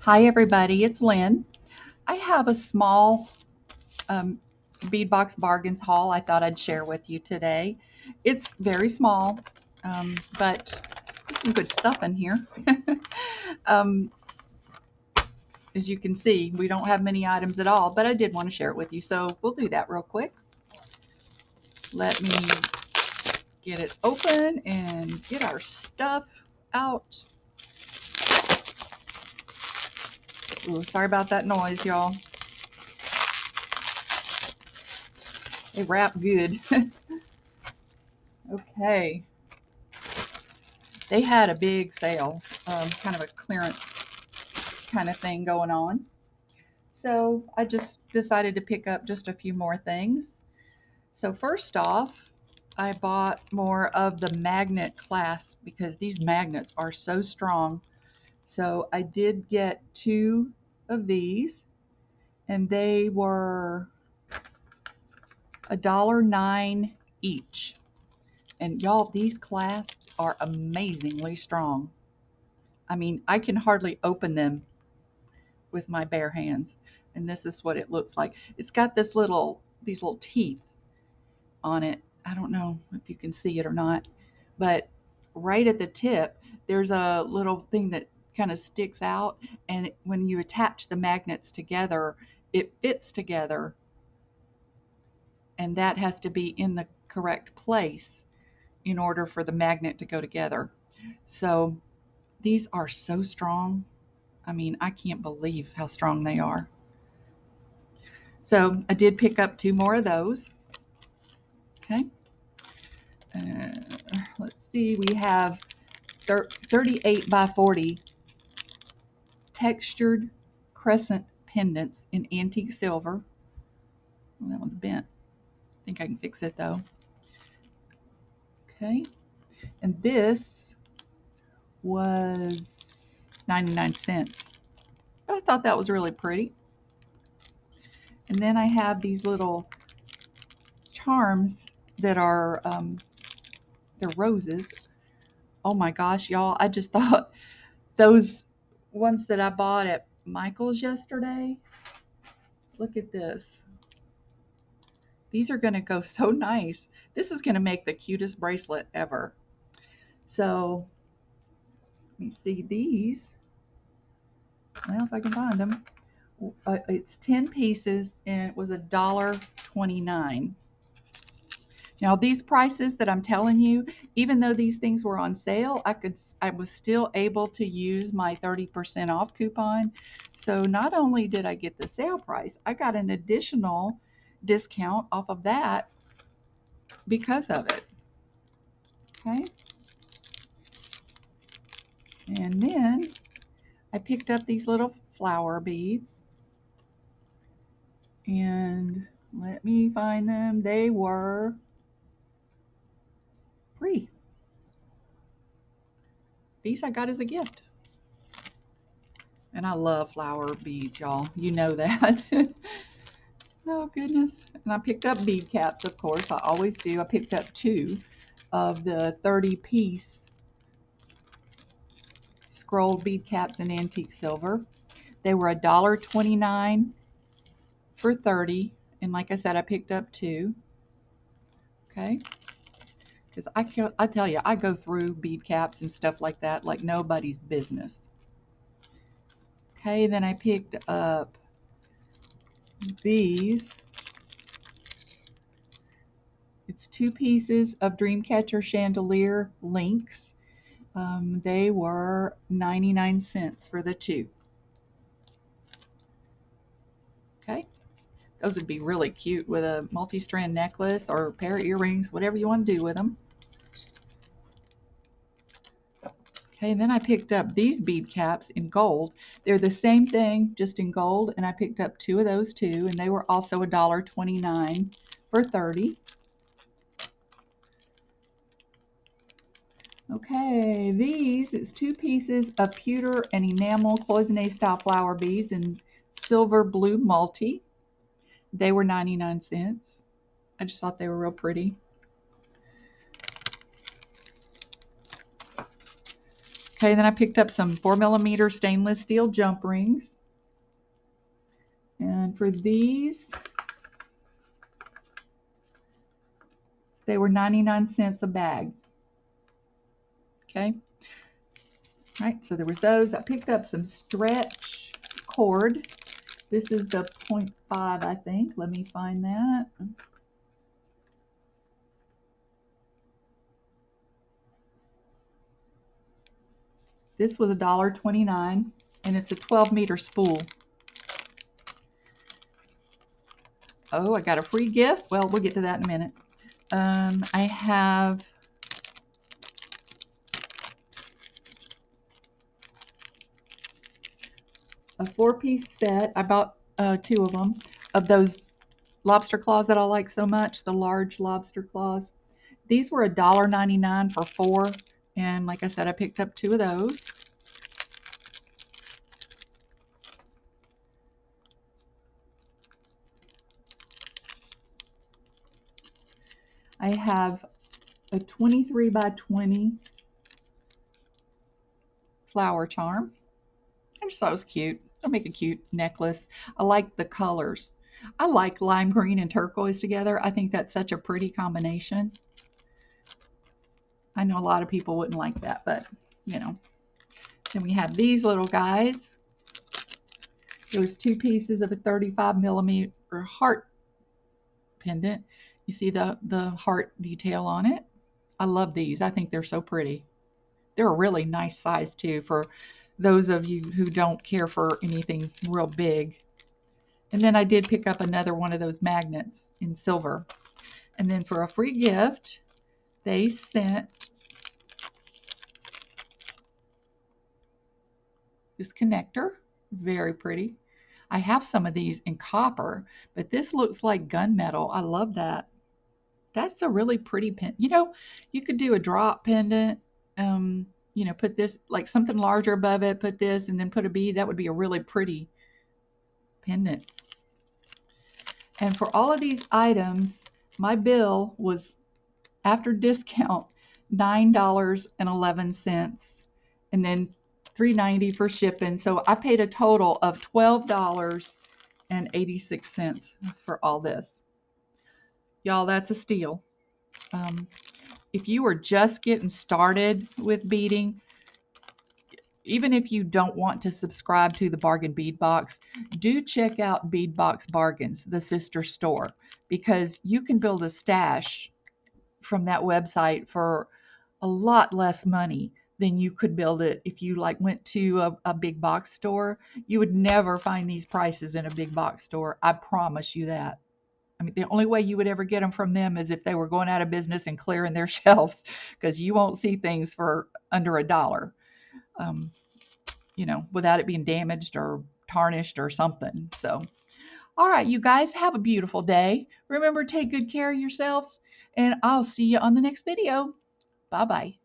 Hi everybody, it's Lynn. I have a small um, Bead Box Bargains haul I thought I'd share with you today. It's very small, but there's some good stuff in here. um, as you can see, we don't have many items at all, but I did want to share it with you, so we'll do that real quick. Let me get it open and get our stuff out. Ooh, sorry about that noise, y'all. They wrap good. Okay. They had a big sale, kind of a clearance kind of thing going on. So I just decided to pick up just a few more things. So first off, I bought more of the magnet clasp because these magnets are so strong. So I did get two of these, and they were $1.09 each. And y'all, these clasps are amazingly strong. I mean, I can hardly open them with my bare hands. And this is what it looks like. It's got these little teeth on it. I don't know if you can see it or not, but right at the tip, there's a little thing that kind of sticks out. And when you attach the magnets together, it fits together. And that has to be in the correct place in order for the magnet to go together. So these are so strong. I mean, I can't believe how strong they are. So I did pick up two more of those. Okay. Let's see, we have 38 by 40 textured crescent pendants in antique silver. Oh, that one's bent. I think I can fix it though. Okay. And this was 99 cents. But I thought that was really pretty. And then I have these little charms that are they're roses. Oh my gosh, y'all, I just thought those ones that I bought at Michael's yesterday, look at this. These are going to go so nice. This is going to make the cutest bracelet ever. So let me see these. Well, if I can find them. It's 10 pieces and it was $1.29. Now these prices that I'm telling you, even though these things were on sale, I was still able to use my 30% off coupon. So not only did I get the sale price, I got an additional discount off of that because of it. Okay. And then I picked up these little flower beads. And let me find them. They were free. These I got as a gift. And I love flower beads, y'all. You know that. Oh, goodness. And I picked up bead caps, of course. I always do. I picked up two of the 30-piece scroll bead caps in antique silver. They were $1.29 for 30. And like I said, I picked up two. Okay. Because I tell you, I go through bead caps and stuff like that like nobody's business. Okay, then I picked up these. It's two pieces of Dreamcatcher chandelier links. They were 99 cents for the two. Okay, those would be really cute with a multi-strand necklace or a pair of earrings, whatever you want to do with them. Okay, and then I picked up these bead caps in gold. They're the same thing, just in gold, and I picked up two of those too, and they were also $1.29 for 30. Okay, these is two pieces of pewter and enamel cloisonne style flower beads in silver blue multi. They were 99 cents. I just thought they were real pretty. Okay, then I picked up some 4mm stainless steel jump rings. And for these, they were 99 cents a bag. Okay. All right, so there was those. I picked up some stretch cord. This is the 0.5, I think. Let me find that. This was $1.29, and it's a 12-meter spool. Oh, I got a free gift. Well, we'll get to that in a minute. I have a 4-piece set. I bought 2 of them, of those lobster claws that I like so much, the large lobster claws. These were $1.99 for 4, and like I said, I picked up 2 of those. I have a 23 by 20 flower charm. I just thought it was cute. I'll make a cute necklace. I like the colors. I like lime green and turquoise together. I think that's such a pretty combination. I know a lot of people wouldn't like that, but you know. Then we have these little guys. There's 2 pieces of a 35mm heart pendant. You see the heart detail on it. I love these. I think they're so pretty. They're a really nice size too for those of you who don't care for anything real big. And then I did pick up another one of those magnets in silver. And then for a free gift, they sent this connector. Very pretty. I have some of these in copper, but this looks like gunmetal. I love that. That's a really pretty pendant. You know, you could do a drop pendant. You know, put this like something larger above it, put this, and then put a bead. That would be a really pretty pendant. And for all of these items, my bill was, after discount, $9.11, and then $3.90 for shipping. So I paid a total of $12.86 for all this. Y'all, that's a steal. If you are just getting started with beading, even if you don't want to subscribe to the Bargain Bead Box, do check out Bead Box Bargains, the sister store, because you can build a stash from that website for a lot less money than you could build it if you like went to a big box store. You would never find these prices in a big box store. I promise you that. I mean, the only way you would ever get them from them is if they were going out of business and clearing their shelves, because you won't see things for under $1. You know, without it being damaged or tarnished or something. So, all right, you guys, have a beautiful day. Remember, take good care of yourselves, and I'll see you on the next video. Bye-bye.